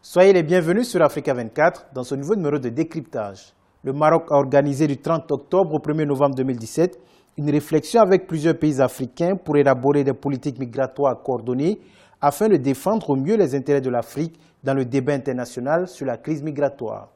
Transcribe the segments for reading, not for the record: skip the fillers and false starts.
Soyez les bienvenus sur Africa 24 dans ce nouveau numéro de décryptage. Le Maroc a organisé du 30 octobre au 1er novembre 2017 une réflexion avec plusieurs pays africains pour élaborer des politiques migratoires coordonnées afin de défendre au mieux les intérêts de l'Afrique dans le débat international sur la crise migratoire.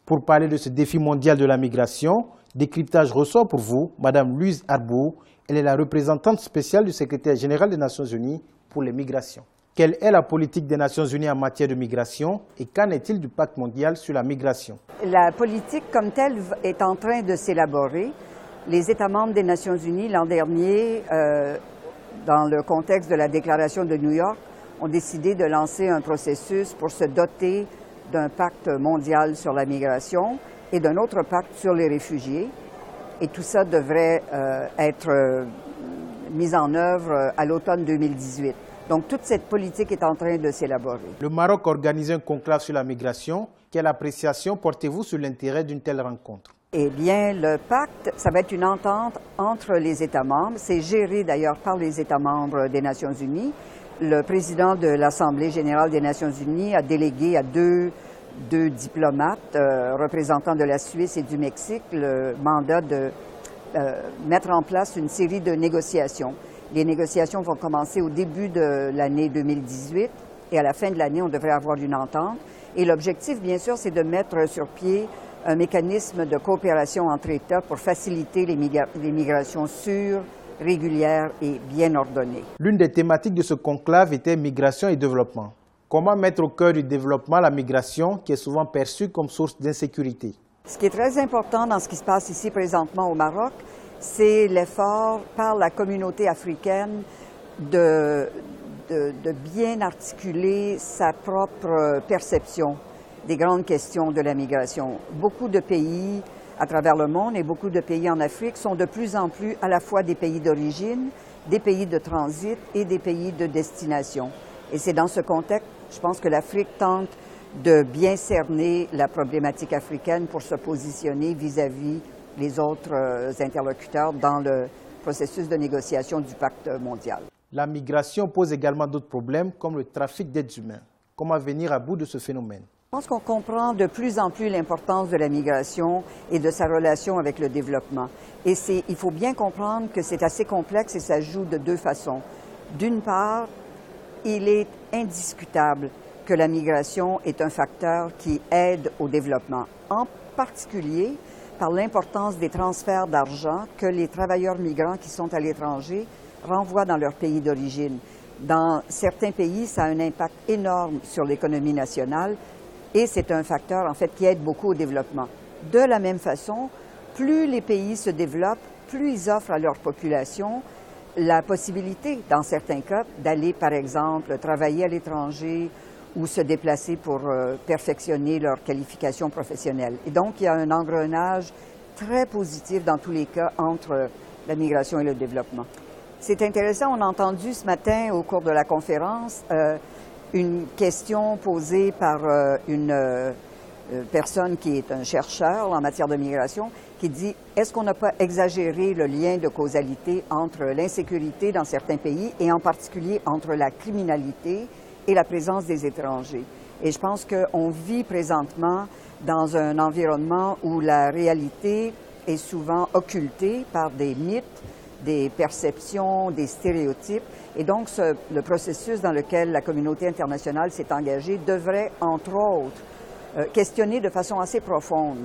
Pour parler de ce défi mondial de la migration, Décryptage reçoit pour vous Mme Louise Arbour. Elle est la représentante spéciale du secrétaire général des Nations Unies pour les migrations. Quelle est la politique des Nations Unies en matière de migration et qu'en est-il du pacte mondial sur la migration? La politique comme telle est en train de s'élaborer. Les États membres des Nations Unies, l'an dernier, dans le contexte de la déclaration de New York, ont décidé de lancer un processus pour se doter d'un pacte mondial sur la migration et d'un autre pacte sur les réfugiés. Et tout ça devrait être mis en œuvre à l'automne 2018. Donc, toute cette politique est en train de s'élaborer. Le Maroc a organisé un conclave sur la migration. Quelle appréciation portez-vous sur l'intérêt d'une telle rencontre? Eh bien, le pacte, ça va être une entente entre les États membres. C'est géré d'ailleurs par les États membres des Nations Unies. Le président de l'Assemblée générale des Nations Unies a délégué à deux diplomates, représentants de la Suisse et du Mexique, le mandat de mettre en place une série de négociations. Les négociations vont commencer au début de l'année 2018 et à la fin de l'année, on devrait avoir une entente. Et l'objectif, bien sûr, c'est de mettre sur pied un mécanisme de coopération entre États pour faciliter les migrations sûres, régulières et bien ordonnées. L'une des thématiques de ce conclave était migration et développement. Comment mettre au cœur du développement la migration qui est souvent perçue comme source d'insécurité? Ce qui est très important dans ce qui se passe ici présentement au Maroc, c'est l'effort par la communauté africaine de bien articuler sa propre perception des grandes questions de la migration. Beaucoup de pays à travers le monde et beaucoup de pays en Afrique sont de plus en plus à la fois des pays d'origine, des pays de transit et des pays de destination. Et c'est dans ce contexte, je pense que l'Afrique tente de bien cerner la problématique africaine pour se positionner vis-à-vis les autres interlocuteurs dans le processus de négociation du pacte mondial. La migration pose également d'autres problèmes comme le trafic d'êtres humains. Comment venir à bout de ce phénomène? Je pense qu'on comprend de plus en plus l'importance de la migration et de sa relation avec le développement. Et il faut bien comprendre que c'est assez complexe et ça joue de deux façons. D'une part, il est indiscutable que la migration est un facteur qui aide au développement, en particulier par l'importance des transferts d'argent que les travailleurs migrants qui sont à l'étranger renvoient dans leur pays d'origine. Dans certains pays, ça a un impact énorme sur l'économie nationale et c'est un facteur, en fait, qui aide beaucoup au développement. De la même façon, plus les pays se développent, plus ils offrent à leur population la possibilité, dans certains cas, d'aller, par exemple, travailler à l'étranger ou se déplacer pour perfectionner leur qualification professionnelle. Et donc, il y a un engrenage très positif dans tous les cas entre la migration et le développement. C'est intéressant, on a entendu ce matin au cours de la conférence une question posée par une personne qui est un chercheur en matière de migration qui dit « Est-ce qu'on n'a pas exagéré le lien de causalité entre l'insécurité dans certains pays et en particulier entre la criminalité et la présence des étrangers. » Et je pense qu'on vit présentement dans un environnement où la réalité est souvent occultée par des mythes, des perceptions, des stéréotypes. Et donc, le processus dans lequel la communauté internationale s'est engagée devrait, entre autres, questionner de façon assez profonde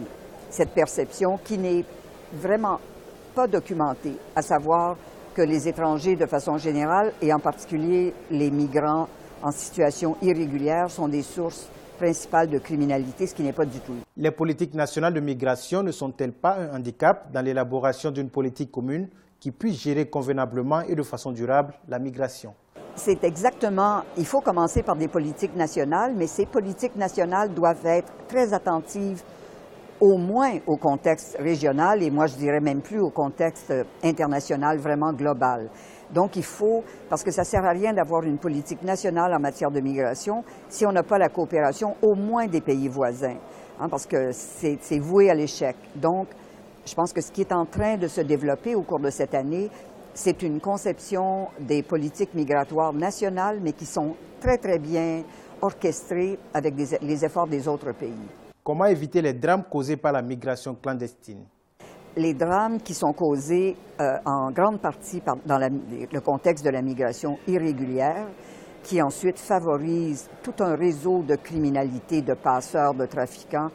cette perception qui n'est vraiment pas documentée, à savoir que les étrangers, de façon générale, et en particulier les migrants en situation irrégulière, sont des sources principales de criminalité, ce qui n'est pas du tout. Les politiques nationales de migration ne sont-elles pas un handicap dans l'élaboration d'une politique commune qui puisse gérer convenablement et de façon durable la migration? C'est exactement, il faut commencer par des politiques nationales, mais ces politiques nationales doivent être très attentives au moins au contexte régional et moi je dirais même plus au contexte international vraiment global. Donc il faut, parce que ça ne sert à rien d'avoir une politique nationale en matière de migration si on n'a pas la coopération au moins des pays voisins, hein, parce que c'est voué à l'échec. Donc je pense que ce qui est en train de se développer au cours de cette année, c'est une conception des politiques migratoires nationales, mais qui sont très, très bien orchestrée avec les efforts des autres pays. Comment éviter les drames causés par la migration clandestine? Les drames qui sont causés en grande partie dans le contexte de la migration irrégulière, qui ensuite favorise tout un réseau de criminalité, de passeurs, de trafiquants.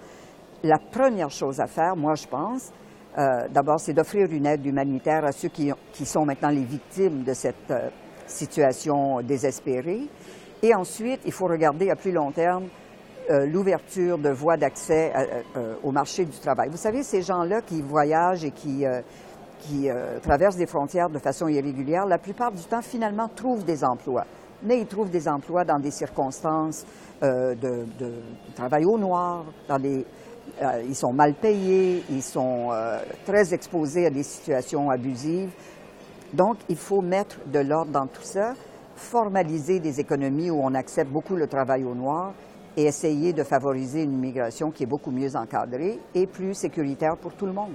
La première chose à faire, moi je pense, d'abord, c'est d'offrir une aide humanitaire à ceux qui sont maintenant les victimes de cette situation désespérée. Et ensuite, il faut regarder à plus long terme l'ouverture de voies d'accès au marché du travail. Vous savez, ces gens-là qui voyagent et qui traversent des frontières de façon irrégulière, la plupart du temps, finalement, trouvent des emplois. Mais ils trouvent des emplois dans des circonstances de travail au noir, ils sont mal payés, ils sont très exposés à des situations abusives. Donc, il faut mettre de l'ordre dans tout ça, formaliser des économies où on accepte beaucoup le travail au noir et essayer de favoriser une migration qui est beaucoup mieux encadrée et plus sécuritaire pour tout le monde.